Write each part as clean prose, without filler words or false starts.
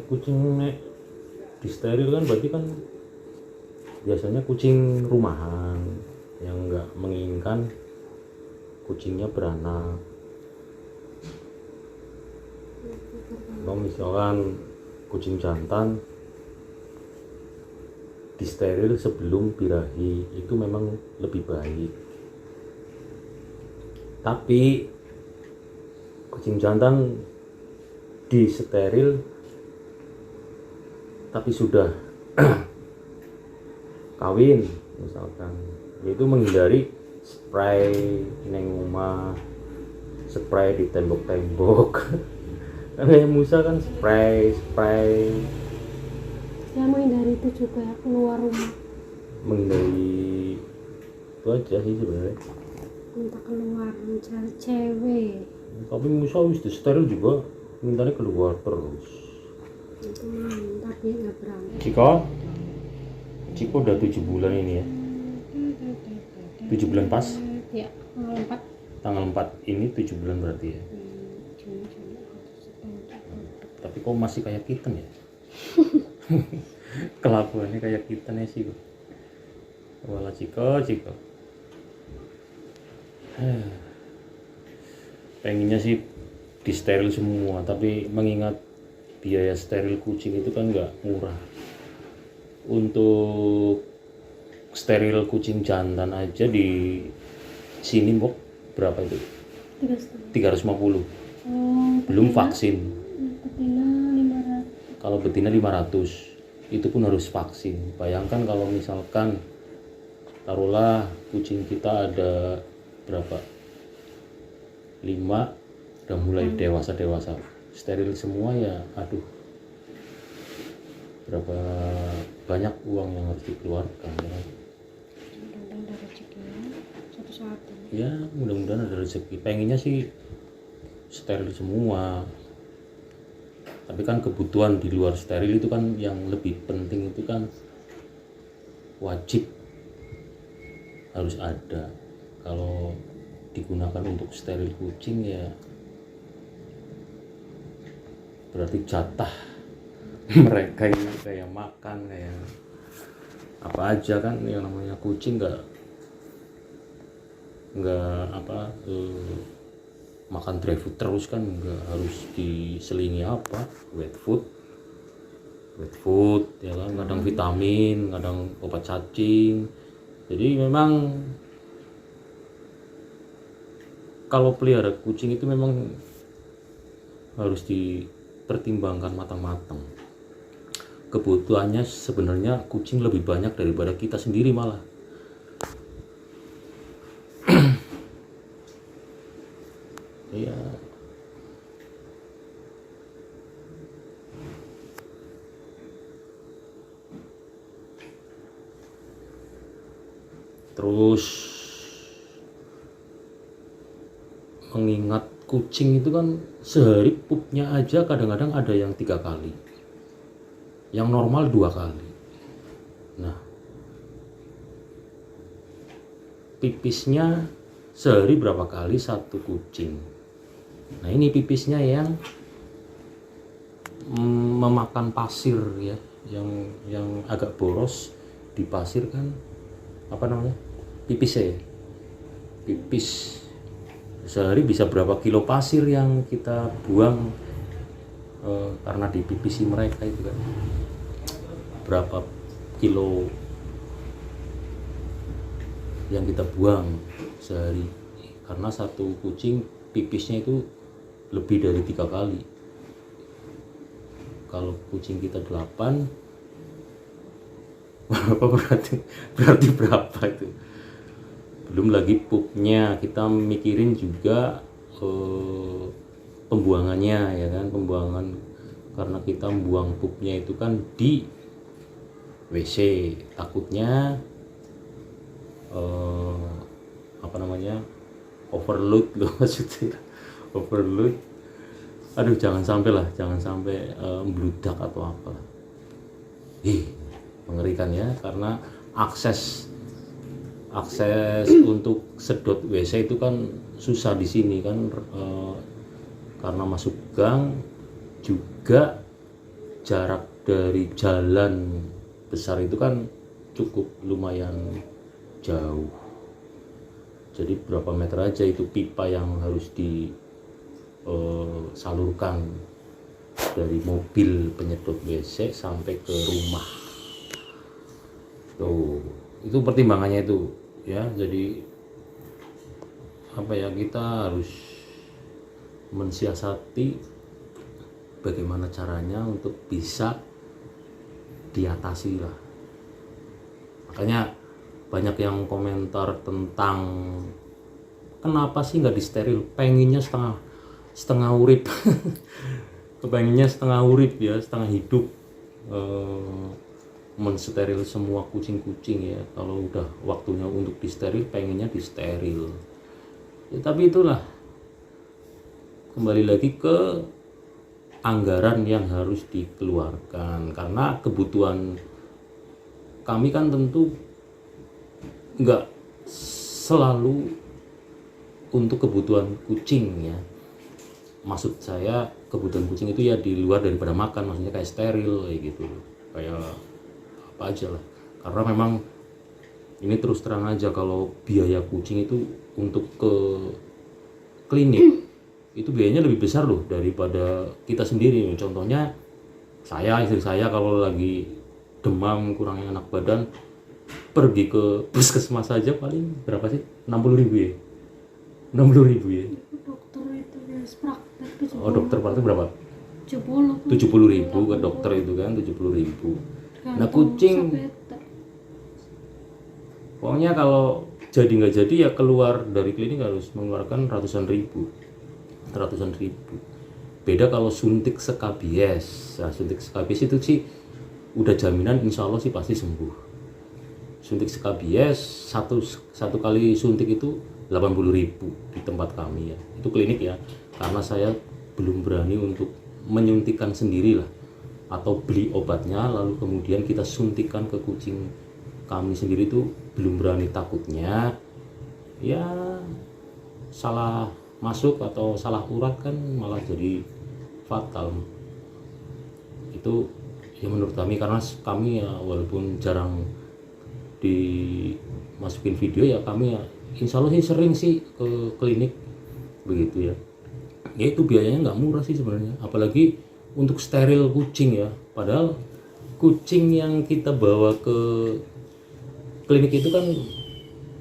kucing nek di steril kan berarti kan biasanya kucing rumahan yang enggak menginginkan kucingnya beranak. Kalau misalkan kucing jantan disteril sebelum birahi itu memang lebih baik. Tapi kucing jantan disteril tapi sudah kawin misalkan, yaitu menghindari spray neng rumah, spray di tembok-tembok. Kan kayak Musa kan spray Ya menghindari itu juga keluar rumah, menghindari itu aja sih sebenarnya. minta keluar mencari cewek. Tapi Musa wis di steril juga mintanya keluar terus. Itu main tapi nggak berani. Ciko udah 7 bulan ini ya. 7 bulan pas Ya, tanggal 4 ini 7 bulan berarti ya. Tapi kok masih kayak kitten ya. Kelakuannya kayak kitten ya sih. Wala Ciko. Pengennya sih di steril semua, tapi mengingat biaya steril kucing itu kan nggak murah. Untuk steril kucing jantan aja di sini Mbok berapa itu? 350. Belum vaksin. Betina 500. Kalau betina 500. Itu pun harus vaksin. Bayangkan kalau misalkan taruhlah kucing kita ada berapa? 5 udah mulai dewasa steril semua ya, aduh, berapa banyak uang yang harus dikeluarkan ya. Mudah-mudahan ada rezekinya suatu saat ini. Ya mudah-mudahan ada rezeki, pengennya sih steril semua, tapi kan kebutuhan di luar steril itu kan yang lebih penting itu kan wajib harus ada. Kalau digunakan untuk steril kucing ya berarti jatah mereka ini kayak makan kayak apa aja kan, yang namanya kucing nggak makan dry food terus kan, nggak harus diselingi apa wet food ya kan, kadang vitamin, kadang obat cacing. Jadi memang kalau pelihara kucing itu memang harus dipertimbangkan matang-matang. Kebutuhannya sebenarnya kucing lebih banyak daripada kita sendiri malah. Iya. Terus mengingat kucing itu kan sehari pupnya aja kadang-kadang ada yang 3 kali, yang normal 2 kali. Nah, pipisnya sehari berapa kali satu kucing. Nah ini pipisnya yang memakan pasir ya, yang agak boros di pasir kan, apa namanya, pipisnya ya, pipis. Sehari bisa berapa kilo pasir yang kita buang karena dipipisi mereka itu kan, berapa kilo yang kita buang sehari, karena satu kucing pipisnya itu lebih dari 3 kali. Kalau kucing kita 8 apa berarti berapa itu, belum lagi pupnya, kita mikirin juga pembuangannya ya kan, pembuangan, karena kita buang pupnya itu kan di WC, takutnya apa namanya, overload loh maksudnya, overload. Aduh jangan sampai membludak atau apa. Mengerikan ya, karena akses untuk sedot WC itu kan susah di sini kan, karena masuk gang juga jarak dari jalan besar itu kan cukup lumayan jauh. Jadi berapa meter aja itu pipa yang harus disalurkan dari mobil penyedot WC sampai ke rumah. Tuh, itu pertimbangannya itu ya. Jadi apa ya, kita harus mensiasati bagaimana caranya untuk bisa diatasi lah. Makanya banyak yang komentar tentang kenapa sih nggak disteril, pengennya setengah urip kepengennya setengah urip ya, setengah hidup, mensteril semua kucing-kucing ya. Kalau udah waktunya untuk disteril, pengennya disteril ya. Tapi itulah kembali lagi ke anggaran yang harus dikeluarkan, karena kebutuhan kami kan tentu nggak selalu untuk kebutuhan kucing ya. Maksud saya kebutuhan kucing itu ya di luar daripada makan, maksudnya kayak steril kayak gitu, kayak apa aja lah. Karena memang ini terus terang aja, kalau biaya kucing itu untuk ke klinik itu biayanya lebih besar loh daripada kita sendiri. Contohnya istri saya kalau lagi demam, kurangnya enak badan, pergi ke puskesmas saja paling berapa sih? 60.000 ya? 60.000 ya? Dokter itu ya praktek 70. Oh, dokter praktek berapa? 70. 70.000 ke dokter itu kan, 70.000. Nah kucing pokoknya kalau jadi nggak jadi ya keluar dari klinik harus mengeluarkan ratusan ribu. Beda kalau suntik skabies. Nah, suntik skabies itu sih udah jaminan insya Allah sih pasti sembuh. Suntik skabies satu kali suntik itu 80.000 di tempat kami ya. Itu klinik ya. Karena saya belum berani untuk menyuntikkan sendiri lah, atau beli obatnya lalu kemudian kita suntikan ke kucing kami sendiri, itu belum berani. Takutnya ya salah masuk atau salah urat kan malah jadi fatal. Itu ya menurut kami, karena kami ya walaupun jarang dimasukin video ya, kami ya insya Allah sih sering sih ke klinik begitu ya. Ya itu biayanya nggak murah sih sebenarnya, apalagi untuk steril kucing ya. Padahal kucing yang kita bawa ke klinik itu kan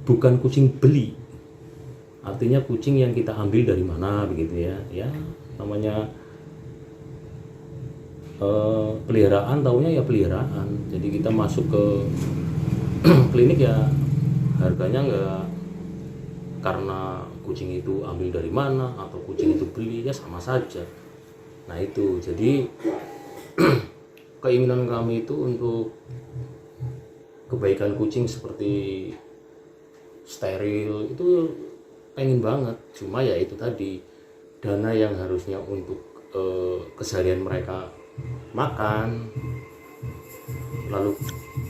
bukan kucing beli, artinya kucing yang kita ambil dari mana begitu ya. Ya namanya peliharaan, taunya ya peliharaan. Jadi kita masuk ke klinik ya harganya nggak karena kucing itu ambil dari mana atau kucing itu beli, ya sama saja. Nah itu jadi keinginan kami itu untuk kebaikan kucing seperti steril itu pengen banget. Cuma ya itu tadi, dana yang harusnya untuk keseharian mereka makan lalu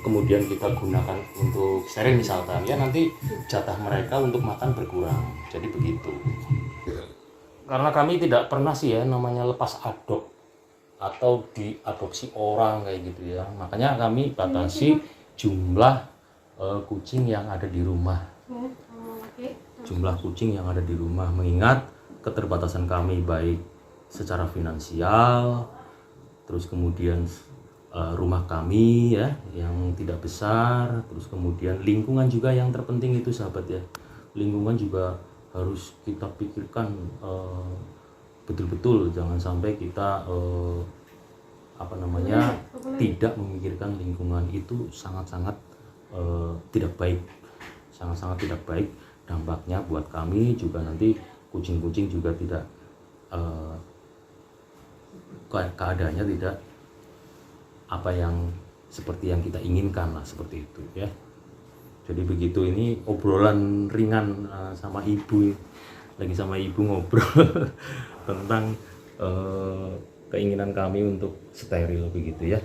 kemudian kita gunakan untuk steril misalkan, ya nanti jatah mereka untuk makan berkurang. Jadi begitu. Karena kami tidak pernah sih ya namanya lepas adop atau diadopsi orang kayak gitu ya. Makanya kami batasi jumlah kucing yang ada di rumah. Jumlah kucing yang ada di rumah, mengingat keterbatasan kami baik secara finansial, terus kemudian rumah kami ya yang tidak besar, terus kemudian lingkungan juga yang terpenting itu sahabat ya. Lingkungan juga harus kita pikirkan betul-betul, jangan sampai kita tidak memikirkan lingkungan. Itu sangat-sangat tidak baik, sangat-sangat tidak baik. Dampaknya buat kami juga nanti kucing-kucing juga tidak keadaannya tidak apa yang seperti yang kita inginkan lah, seperti itu ya. Jadi begitu, ini obrolan ringan sama ibu, lagi sama ibu ngobrol tentang keinginan kami untuk steril begitu ya.